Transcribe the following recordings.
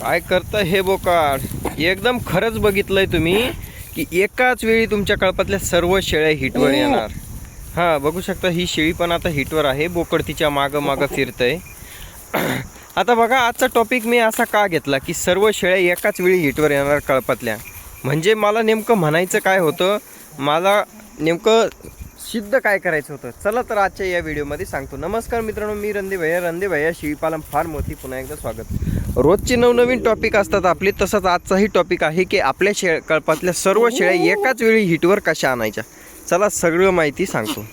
काय करता हे बोकाड? एकदम खरंच बघितलंय तुम्ही की एकाच वेळी तुमच्या कळपातल्या सर्व शेळ्या हिटवर येणार. हां, बघू शकता ही शेळी पण आता हिटवर आहे. बोकड तिच्या मागं मागं फिरतंय. आता बघा, आजचा टॉपिक मी असा का घेतला की सर्व शेळ्या एकाच वेळी हिटवर येणार कळपातल्या. म्हणजे मला नेमकं म्हणायचं काय होतं, मला नेमकं सिद्ध काय करायचं होतं. चला तर आजच्या या व्हिडिओमध्ये सांगतो. नमस्कार मित्रांनो, मी रणदे भैया शेळीपालन फार्म मध्ये पुन्हा एकदा स्वागत. रोजचे नवनवीन टॉपिक असतात आपले, तसंच आजचाही टॉपिक आहे की आपल्या कळपातल्या सर्व शेळ्या एकाच वेळी हिटवर कशा आणायच्या. चला सगळं माहिती सांगतो.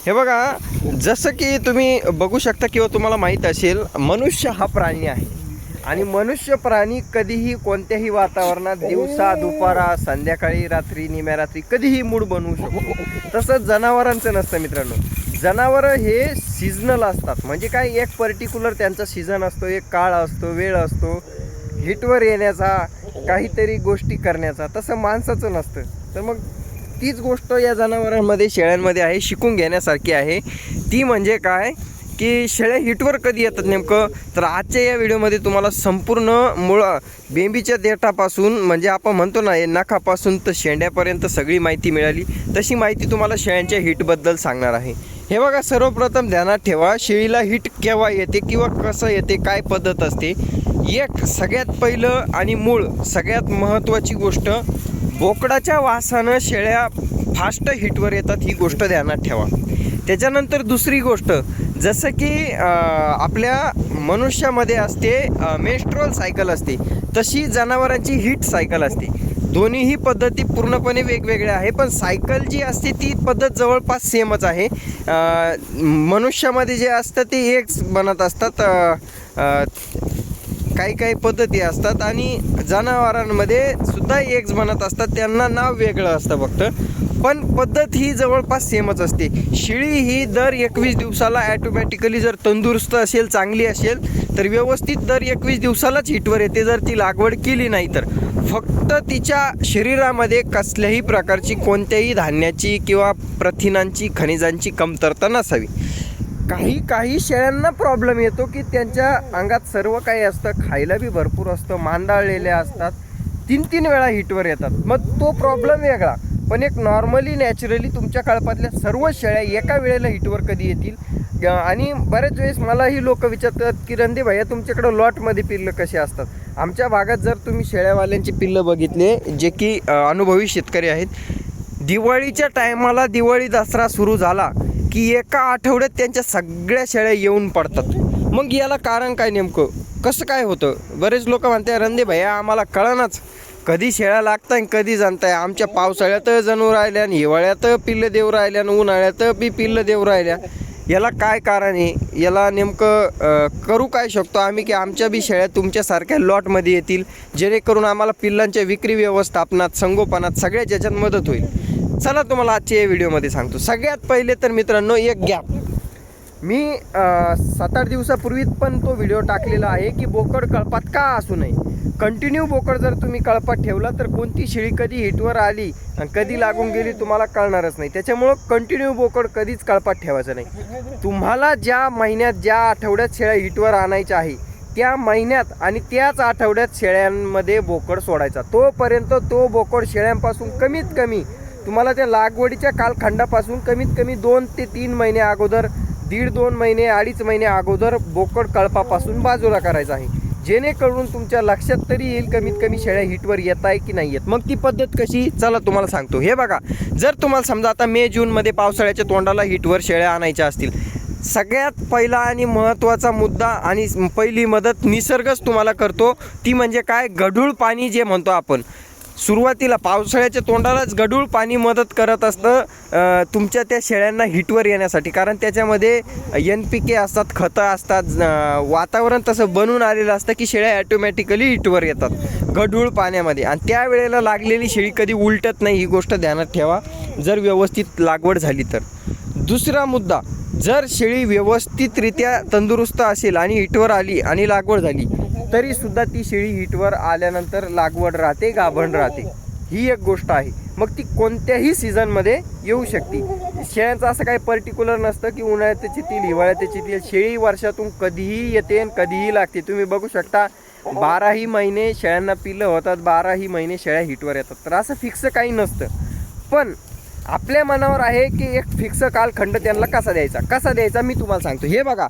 हे बघा, जसं की तुम्ही बघू शकता किंवा तुम्हाला माहीत असेल, मनुष्य हा प्राणी आहे आणि मनुष्य प्राणी कधीही कोणत्याही वातावरणात, दिवसा दुपारा, संध्याकाळी, रात्री, निम्या रात्री कधीही मूड बनवू शकतो. तसंच जनावरांचं नसतं मित्रांनो. जनावरं हे सीझनल असतात. म्हणजे काय, एक पर्टिक्युलर त्यांचा सीझन असतो, एक काळ असतो, वेळ असतो हिटवर येण्याचा, काहीतरी गोष्टी करण्याचा. तसं माणसाचं नसतं. तर मग तीच गोष्ट या जनावरांमध्ये, शेळ्यांमध्ये आहे, शिकून घेण्यासारखी आहे. ती म्हणजे काय की शेळ्या हिटवर कधी येतात नेमकं. तर आजच्या या व्हिडिओमध्ये तुम्हाला संपूर्ण बेंबीच्या देठापासून, म्हणजे आपण म्हणतो ना, नखापासून तर शेंड्यापर्यंत सगळी माहिती मिळाली. तशी माहिती तुम्हाला शेळ्यांच्या हिटबद्दल सांगणार आहे. हे बघा, सर्वप्रथम ध्यानात ठेवा, शेळीला हिट केव्हा येते किंवा कसं येते, काय पद्धत असते. एक सगळ्यात पहिलं आणि मूळ सगळ्यात महत्त्वाची गोष्ट, बोकडाच्या वासानं शेळ्या फास्ट हिटवर येतात, ही गोष्ट ध्यानात ठेवा. त्याच्यानंतर दुसरी गोष्ट, जसं की आपल्या मनुष्यामध्ये असते मेन्स्ट्रुअल सायकल असते, तशी जनावरांची हीट सायकल असते. दोन्हीही पद्धती पूर्णपणे वेगवेगळ्या आहे, पण सायकल जी असते ती पद्धत जवळपास सेमच आहे. मनुष्यामध्ये जे असतं ते एक बनत असतात, काही पद्धती असतात, आणि जनावरांमध्ये सुद्धा एक बनत असतात, त्यांना नाव वेगळं असतं फक्त, पण पद्धत ही जवळपास सेमच असते. शेळी ही दर 21 दिवसाला ॲटोमॅटिकली, जर तंदुरुस्त असेल, चांगली असेल, तर व्यवस्थित दर 21 दिवसालाच हिटवर येते, जर ती लागवड केली नाही तर. फक्त तिच्या शरीरामध्ये कसल्याही प्रकारची, कोणत्याही धान्याची किंवा प्रथिनांची, खनिजांची कमतरता नसावी. काही शेळ्यांना प्रॉब्लेम येतो की त्यांच्या अंगात सर्व काही असतं, खायला बी भरपूर असतं, मांदाळलेल्या असतात, 3 वेळा हिटवर येतात. मग तो प्रॉब्लेम वेगळा. पण एक नॉर्मली, नॅचरली तुमच्या कळपातल्या सर्व शेळ्या एका वेळेला हिटवर कधी येतील. आणि बरेच वेळेस मलाही लोक विचारतात की रणदे भैया, तुमच्याकडं लॉटमध्ये पिल्लं कसे असतात. आमच्या भागात जर तुम्ही शेळ्यावाल्यांची पिल्लं बघितले, जे की अनुभवी शेतकरी आहेत, दिवाळीच्या टायमाला, दिवाळी दसरा सुरू झाला की एका आठवड्यात त्यांच्या सगळ्या शेळ्या येऊन पडतात. मग याला कारण काय नेमकं, कसं काय होतं? बरेच लोक म्हणतात, रणदे भैया आम्हाला कळनाच, कधी शेळ्या लागताय कधी जाणताय. आमच्या पावसाळ्यात जणू राहिल्या, आणि हिवाळ्यात पिल्लं देऊ राहिल्या, आणि उन्हाळ्यात बी पिल्लं देऊ राहिल्या. याला काय कारण आहे? याला नेमकं करू काय शकतो आम्ही की आमच्या बी शेळ्या तुमच्यासारख्या लॉटमध्ये येतील, जेणेकरून आम्हाला पिल्लांच्या विक्री व्यवस्थापनात, संगोपनात, सगळ्याच याच्यात मदत होईल. चला तुम्हाला आजच्या या व्हिडिओमध्ये सांगतो. सगळ्यात पहिले तर मित्रांनो, एक गॅप. मी 7-8 दिवसापूर्वी पण तो व्हिडिओ टाकलेला आहे की बोकड कळपात का असू नये. कंटिन्यू बोकड जर तुम्ही कळपात ठेवला तर कोणती शेळी कधी हिटवर आली आणि कधी लागून गेली तुम्हाला कळणारच नाही. त्याच्यामुळं कंटिन्यू बोकड कधीच कळपात ठेवायचं नाही. तुम्हाला ज्या महिन्यात, ज्या आठवड्यात शेळ्या हिटवर आणायच्या आहे, त्या महिन्यात आणि त्याच आठवड्यात शेळ्यांमध्ये बोकड सोडायचा. तोपर्यंत तो बोकड शेळ्यांपासून कमीत कमी तुम्हाला त्या लागवडीच्या कालखंडापासून कमीत कमी 2 ते 3 महिने अगोदर, 1.5-2 महिने, 2.5 महिने अगोदर बोकड कळपापासून बाजूला करायचं आहे, जेणेकरून तुमच्या लक्षात तरी येईल कमीत कमी शेळ्या हिटवर येत आहे की नाही येत. मग ती पद्धत कशी, चला तुम्हाला सांगतो. हे बघा, जर तुम्हाला समजा आता मे जूनमध्ये पावसाळ्याच्या तोंडाला हिटवर शेळ्या आणायच्या असतील, सगळ्यात पहिला आणि महत्त्वाचा मुद्दा आणि पहिली मदत निसर्गच तुम्हाला करतो. ती म्हणजे काय, गढूळ पाणी जे म्हणतो आपण. सुरुवातीला पावसाळ्याच्या तोंडालाच गढूळ पाणी मदत करत असतं तुमच्या त्या शेळ्यांना हिटवर येण्यासाठी. कारण त्याच्यामध्ये NPK असतात, खतं असतात, वातावरण तसं बनून आलेलं असतं की शेळ्या ॲटोमॅटिकली हिटवर येतात गढूळ पाण्यामध्ये. आणि त्यावेळेला लागलेली शेळी कधी उलटत नाही, ही गोष्ट ध्यानात ठेवा, जर व्यवस्थित लागवड झाली तर. दुसरा मुद्दा, जर शेळी व्यवस्थितरित्या तंदुरुस्त असेल आणि हिटवर आली आणि लागवड झाली, तरीसुद्धा ती शेळी हिटवर आल्यानंतर लागवड राहते, गाभण राहते. ही एक गोष्ट आहे. मग ती कोणत्याही सीझनमध्ये येऊ शकते. शेळ्यांचं असं काही पर्टिक्युलर नसतं की उन्हाळ्यात येतील, हिवाळ्यात येतील. शेळी वर्षातून कधीही येते आणि कधीही लागते. तुम्ही बघू शकता, 12ही महिने शेळ्यांना पिल्लं होतात, 12ही महिने शेळ्या हिटवर येतात. तर असं फिक्स काही नसतं. पण आपल्या मनावर आहे की एक फिक्स कालखंड त्यांना कसा द्यायचा मी तुम्हाला सांगतो. हे बघा,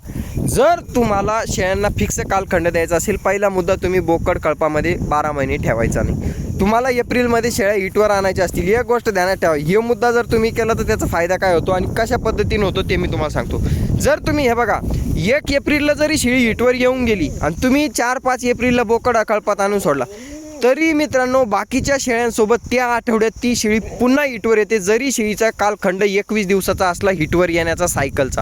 जर तुम्हाला शेळ्यांना फिक्स कालखंड द्यायचा असेल, पहिला मुद्दा तुम्ही बोकड कळपामध्ये 12 महिने ठेवायचा नाही. तुम्हाला एप्रिलमध्ये शेळ्या हिटवर आणायच्या असतील, एक गोष्ट ध्यानात ठेवा. हे मुद्दा जर तुम्ही केला तर त्याचा फायदा काय होतो आणि कशा पद्धतीने होतो ते मी तुम्हाला सांगतो. जर तुम्ही हे बघा 1 एप्रिलला जरी शेळी हिटवर येऊन गेली आणि तुम्ही 4-5 एप्रिलला बोकड कळपात आणून सोडला, तरी मित्रांनो बाकीच्या शेळ्यांसोबत त्या आठवड्यात ती शेळी पुन्हा हिटवर येते. जरी शेळीचा कालखंड 21 दिवसाचा असला हिटवर येण्याचा सायकलचा,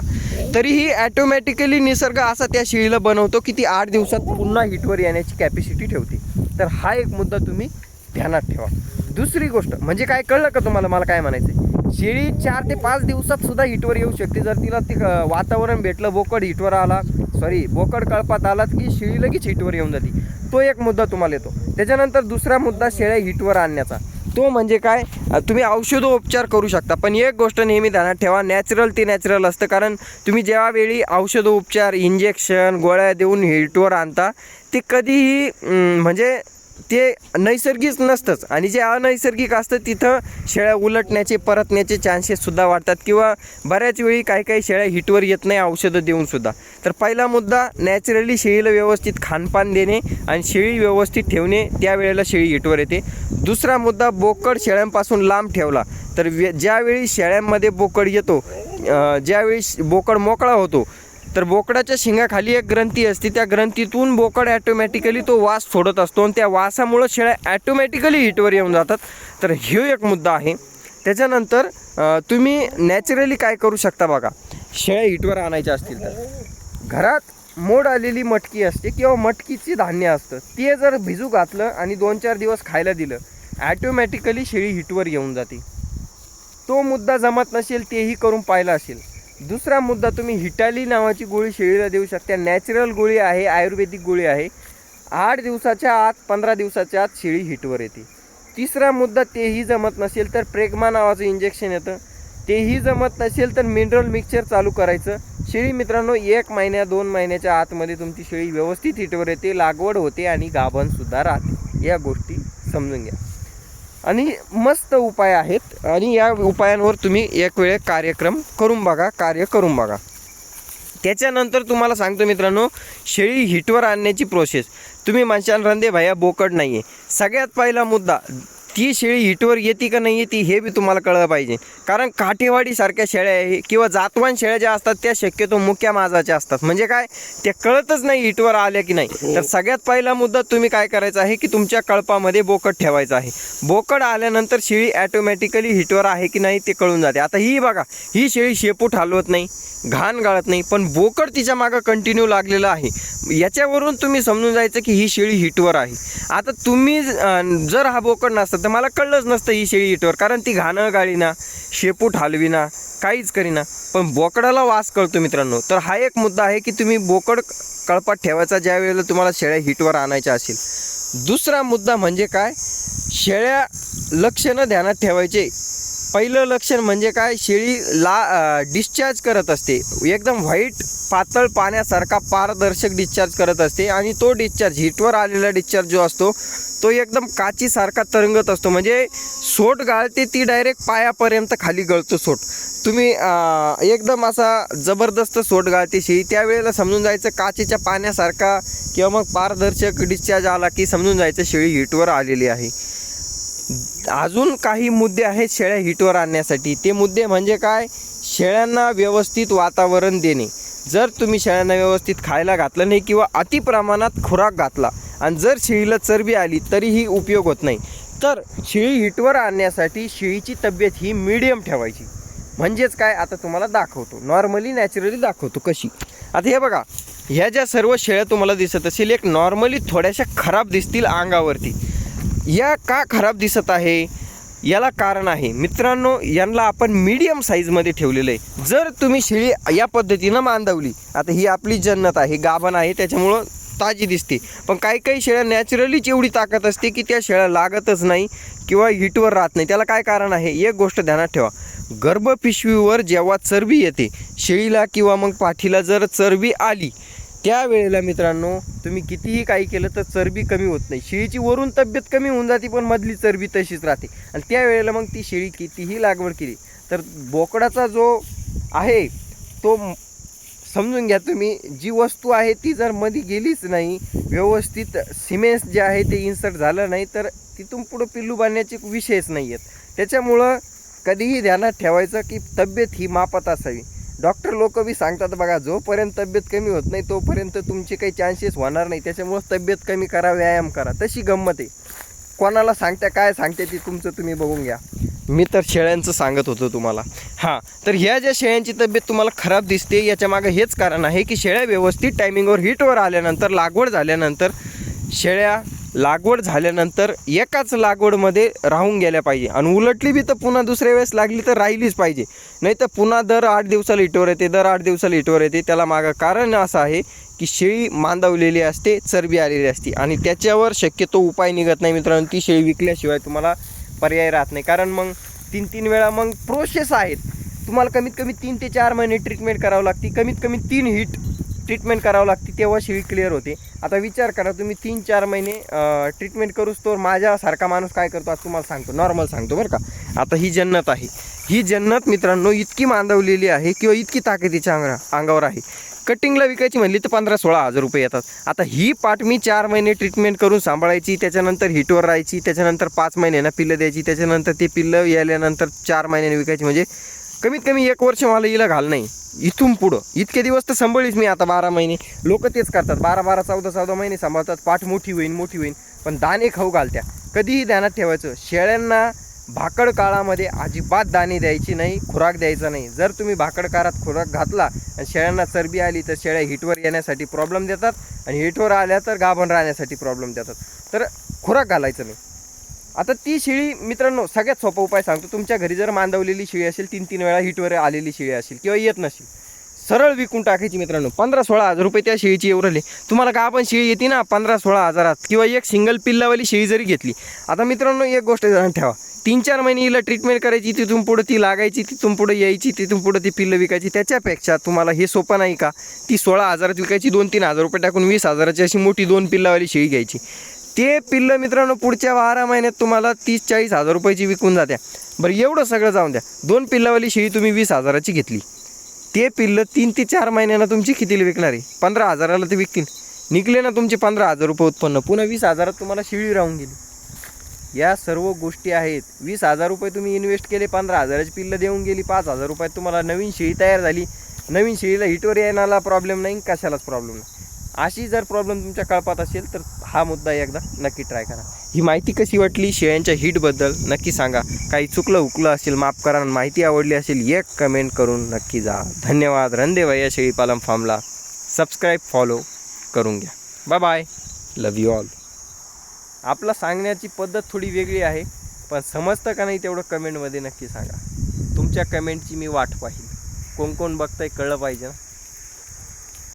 तरीही ॲटोमॅटिकली निसर्ग असा त्या शेळीला बनवतो की ती 8 दिवसात पुन्हा हिटवर येण्याची कॅपॅसिटी ठेवते. तर हा एक मुद्दा तुम्ही ध्यानात ठेवा. दुसरी गोष्ट म्हणजे काय, कळलं का तुम्हाला मला काय म्हणायचं आहे? शेळी 4 ते 5 दिवसात सुद्धा हिटवर येऊ शकते. जर तिला ते वातावरण भेटलं, बोकड कळपात आलात की शेळी लगेच हिटवर येऊन जाते. तो एक मुद्दा तुम्हाला येतो. त्याच्यानंतर दुसरा मुद्दा शेळ्या हिटवर आणण्याचा, तो म्हणजे काय, तुम्ही औषधोपचार करू शकता. पण एक गोष्ट नेहमी ध्यानात ठेवा, नॅचरल ते नॅचरल असतं. कारण तुम्ही ज्यावेळी औषधोपचार, इंजेक्शन, गोळ्या देऊन हिटवर आणता, ते कधीही म्हणजे ते नैसर्गिक नसतंच. आणि जे अनैसर्गिक असतं तिथं शेळ्या उलटण्याचे, परतण्याचे चान्सेससुद्धा वाढतात. किंवा बऱ्याच वेळी काही शेळ्या हिटवर येत नाही औषधं देऊनसुद्धा. तर पहिला मुद्दा नॅचरली शेळीला व्यवस्थित खानपान देणे आणि शेळी व्यवस्थित ठेवणे, त्यावेळेला शेळी हिटवर येते. दुसरा मुद्दा, बोकड शेळ्यांपासून लांब ठेवला तर ज्यावेळी शेळ्यांमध्ये बोकड येतो, ज्यावेळी बोकड मोकळा होतो, तर बोकडाच्या शिंगाखाली एक ग्रंथी असते. त्या ग्रंथीतून बोकड ॲटोमॅटिकली तो वास सोडत असतो आणि त्या वासामुळं शेळ्या ॲटोमॅटिकली हिटवर येऊन जातात. तर हे एक मुद्दा आहे. त्याच्यानंतर तुम्ही नॅचरली काय करू शकता बघा, शेळ्या हिटवर आणायच्या असतील तर घरात मोड आलेली मटकी असते किंवा मटकीची धान्य असतं, ते जर भिजू घातलं आणि 2-4 दिवस खायला दिलं, ॲटोमॅटिकली शेळी हिटवर येऊन जाते. तो मुद्दा जमत नसेल तेही करून पाहिला असेल. दुसरा मुद्दा, तुम्ही हिटाली नावाची गोळी शेळीला देऊ शकता. नॅचरल गोळी आहे, आयुर्वेदिक गोळी आहे. 8 दिवसाच्या आत, 15 दिवसाच्या आत शेळी हिटवर येते. तिसरा मुद्दा, तेही जमत नसेल तर प्रेग्मा नावाचं इंजेक्शन येतं. तेही जमत नसेल तर मिनरल मिक्सचर चालू करायचं. शेळी मित्रांनो 1 महिन्या 2 महिन्याच्या आतमध्ये तुमची शेळी व्यवस्थित हिटवर येते, लागवड होते आणि गाभणसुद्धा राहते. या गोष्टी समजून घ्या आणि मस्त उपाय आहेत आणि या उपायांवर तुम्ही एक वेळ कार्य करून बघा. त्याच्यानंतर तुम्हाला सांगतो मित्रांनो, शेळी हिटवर आणण्याची प्रोसेस. तुम्ही म्हणशाल रंदे भैया बोकड नाही आहे. सगळ्यात पहिला मुद्दा, ती शेळी हिटवर येते का नाही येते हे बी तुम्हाला कळलं पाहिजे. कारण काठेवाडीसारख्या शेळ्या आहे किंवा जातवान शेळ्या ज्या असतात त्या शक्यतो मुक्या माजाच्या असतात. म्हणजे काय, ते कळतच नाही हिटवर आल्या की नाही. तर सगळ्यात पहिला मुद्दा तुम्ही काय करायचं आहे की तुमच्या कळपामध्ये बोकड ठेवायचं आहे. बोकड आल्यानंतर शेळी ॲटोमॅटिकली हिटवर आहे की नाही ते कळून जाते. आता ही बघा, ही शेळी शेपूट हलवत नाही, घाण गाळत नाही, पण बोकड तिच्या मागं कंटिन्यू लागलेलं आहे. याच्यावरून तुम्ही समजून जायचं की ही शेळी हिटवर आहे. आता तुम्ही जर हा बोकड नसता तर मला कळलंच नसतं ही शेळी हिटवर, कारण ती घाणं गाळीना, शेपूट हलविना, काहीच करीना. पण बोकडाला वास कळतो मित्रांनो. तर हा एक मुद्दा आहे की तुम्ही बोकड कळपात ठेवायचा ज्या वेळेला तुम्हाला शेळ्या हिटवर आणायच्या असेल. दुसरा मुद्दा म्हणजे काय, शेळ्या लक्षणं ध्यानात ठेवायचे. पहिलं लक्षण म्हणजे काय, शेळी डिस्चार्ज करत असते, एकदम व्हाईट पातळ पाण्यासारखा पारदर्शक डिस्चार्ज करत असते. आणि तो डिस्चार्ज, हिटवर आलेला डिस्चार्ज जो असतो तो एकदम काचीसारखा तरंगत असतो. म्हणजे सोट गाळते ती डायरेक्ट पायापर्यंत खाली गळतो सोट. तुम्ही एकदम असा जबरदस्त सोट गाळते शेळी, त्यावेळेला समजून जायचं काचेच्या पाण्यासारखा किंवा मग पारदर्शक डिस्चार्ज आला की समजून जायचं शेळी हिटवर आलेली आहे. अजून काही मुद्दे आहेत शेळ्या हिटवर आणण्यासाठी. ते मुद्दे म्हणजे काय, शेळ्यांना व्यवस्थित वातावरण देणे. जर तुम्ही शेळ्यांना व्यवस्थित खायला घातलं नाही किंवा अति प्रमाणात खुराक घातला आणि जर शेळीला चरबी आली तरीही उपयोग होत नाही. तर शेळी हिटवर आणण्यासाठी शेळीची तब्येत ही मीडियम ठेवायची. म्हणजेच काय, आता तुम्हाला दाखवतो, नॉर्मली नॅचरली दाखवतो कशी. आता हे बघा, ह्या ज्या सर्व शेळ्या तुम्हाला दिसत असेल, एक नॉर्मली थोड्याशा खराब दिसतील अंगावरती. या का खराब दिसत आहे, याला कारण आहे मित्रांनो, यांना आपण मीडियम साईजमध्ये ठेवलेलं आहे. जर तुम्ही शेळी या पद्धतीनं बांधवली, आता ही आपली जन्नत आहे, गाभण आहे, त्याच्यामुळं ताजी दिसते. पण काही शेळ्या नॅचरलीच एवढी ताकद असते की त्या शेळ्या लागतच नाही किंवा हिटवर राहत नाही. त्याला काय कारण आहे, एक गोष्ट ध्यानात ठेवा, गर्भपिशवीवर जेव्हा चरबी येते शेळीला किंवा मग पाठीला जर चरबी आली त्यावेळेला मित्रांनो तुम्ही कितीही काही केलं तर चरबी कमी होत नाही. शेळीची वरून तब्येत कमी होऊन जाते पण मधली चरबी तशीच राहते. आणि त्यावेळेला मग ती शेळी कितीही लागवड केली तर बोकडाचा जो आहे तो समजून घ्या तुम्ही, जी वस्तू आहे ती जर मध्ये गेलीच नाही, व्यवस्थित सिमेंट्स जे आहे ते इन्सर्ट झालं नाही तर तिथून पुढं पिल्लू बांधण्याचे विषयच नाही आहेत. त्याच्यामुळं कधीही ध्यानात ठेवायचं की तब्येत ही मापात असावी. डॉक्टर लोक बी सांगतात बघा, जोपर्यंत तब्येत कमी होत नाही तोपर्यंत तुमचे काही चान्सेस होणार नाही. त्याच्यामुळं तब्येत कमी करा, व्यायाम करा. तशी गंमत आहे. कोणाला सांगता काय सांगते ती तुमचं तुम्ही बघून घ्या. मी तर शेळ्यांचं सांगत होतो तुम्हाला. हां, तर ह्या ज्या शेळ्यांची तब्येत तुम्हाला खराब दिसते याच्या मागं हेच कारण आहे की शेळ्या व्यवस्थित टायमिंगवर हिटवर आल्यानंतर, लागवड झाल्यानंतर, शेळ्या लागवड झाल्यानंतर एकाच लागवडमध्ये राहून गेल्या पाहिजे. आणि उलटली बी तर पुन्हा दुसऱ्या वेळेस लागली तर राहिलीच पाहिजे. नाही तर पुन्हा दर 8 दिवसाला हिटवर येते, दर 8 दिवसाला हिटवर येते. त्याला मागं कारण असं आहे की शेळी मांदावलेली असते, चरबी आलेली असते आणि त्याच्यावर शक्यतो उपाय निघत नाही मित्रांनो. ती शेळी विकल्याशिवाय तुम्हाला पर्याय राहत नाही. कारण मग 3-3 वेळा मग प्रोसेस आहेत. तुम्हाला कमीत कमी 3 ते 4 महिने ट्रीटमेंट करावं लागते. कमीत कमी 3 हिट ट्रीटमेंट करावं लागते तेव्हा शेळी क्लिअर होते. आता विचार करा तुम्ही 3-4 महिने ट्रीटमेंट करूच तर माझ्यासारखा माणूस काय करतो आज तुम्हाला सांगतो, नॉर्मल सांगतो बरं का. आता ही जन्नत आहे, ही जन्नत मित्रांनो इतकी मांदवलेली आहे किंवा इतकी ताकदीच्या अंगावर आहे. कटिंगला विकायची म्हणली तर 15-16 हजार रुपये येतात. आता ही पाट मी 4 महिने ट्रीटमेंट करून सांभाळायची, त्याच्यानंतर हिटवर राहायची, त्याच्यानंतर 5 महिन्यांना पिल्लं द्यायची, त्याच्यानंतर ते पिल्लं यायल्यानंतर 4 महिन्याने विकायची. म्हणजे कमीत कमी 1 वर्ष मला हिला घाल नाही. इथून पुढं इतके दिवस तर सांभाळीच मी. आता 12 महिने लोक तेच करतात, 12-12, 14-14 महिने सांभाळतात. पाठ मोठी होईन पण दाणे खाऊ घालत्या. कधीही ध्यानात ठेवायचं, शेळ्यांना भाकड काळामध्ये अजिबात दाणे द्यायची नाही, खुराक द्यायचा नाही. जर तुम्ही भाकड काळात खुराक घातला आणि शेळ्यांना चरबी आली तर शेळ्या हिटवर येण्यासाठी प्रॉब्लेम देतात आणि हिटवर आल्या तर गाभण राहण्यासाठी प्रॉब्लेम देतात. तर खुराक घालायचं नाही. आता ती शेळी मित्रांनो सगळ्यात सोपा उपाय सांगतो. तुमच्या घरी जर मांदवलेली शेळी असेल, 3-3 वेळा हिटवर आलेली शेळी असेल किंवा येत नसेल, सरळ विकून टाकायची मित्रांनो. 15-16 हजार रुपये त्या शेळीची एवढले. तुम्हाला गाभण शेळी येते ना 15-16 हजारात, किंवा एक सिंगल पिल्लावाली शेळी जरी घेतली. आता मित्रांनो एक गोष्ट जाणून ठेवा, 3-4 महिने हिला ट्रीटमेंट करायची, तिथून पुढं ती लागायची, तिथून पुढं यायची, तिथून पुढं ती पिल्लं विकायची. त्याच्यापेक्षा तुम्हाला हे सोपं नाही का, ती 16 हजारात विकायची, 2-3 हजार रुपये टाकून 20 हजाराची अशी मोठी 2 पिल्लावाली शेळी घ्यायची. ते पिल्लं मित्रांनो पुढच्या 12 महिन्यात तुम्हाला 30-40 हजार रुपयाची विकून जात्या. बरं एवढं सगळं जाऊन द्या, 2 पिल्लावाली शेळी तुम्ही 20 हजाराची घेतली, ते पिल्लं 3 ते 4 महिन्यांना तुमची कितीला विकणार आहे? 15 हजाराला ते विकतील. निघले ना तुमचे 15 हजार रुपये उत्पन्न, पुन्हा 20 हजारात तुम्हाला शेळी राहून गेली. या सर्व गोष्टी आहेत. 20 हजार रुपये तुम्ही इन्व्हेस्ट केले, 15 हजाराची पिल्लं देऊन गेली, 5 हजार रुपयात तुम्हाला नवीन शेळी तयार झाली. नवीन शेळीला हिटवर येण्याला प्रॉब्लेम नाही, कशालाच प्रॉब्लेम नाही. अशी जर प्रॉब्लेम तुमच्या कळपात असेल तर हा मुद्दा एकदा नक्की ट्राय करा. ही माहिती कशी वाटली शेळ्यांच्या हिटबद्दल नक्की सांगा. काही चुकलं उकलं असेल माफ करा. माहिती आवडली असेल एक कमेंट करून नक्की जा. धन्यवाद. रणदेवा या शेळीपालन फार्मला सबस्क्राईब फॉलो करून घ्या. Bye bye. Love you all. आपला सांगण्याची पद्धत थोडी वेगळी आहे, पण समजतं का नाही तेवढं कमेंटमध्ये नक्की सांगा. तुमच्या कमेंटची मी वाट पाहिजे. कोण कोण बघताय कळलं पाहिजे ना.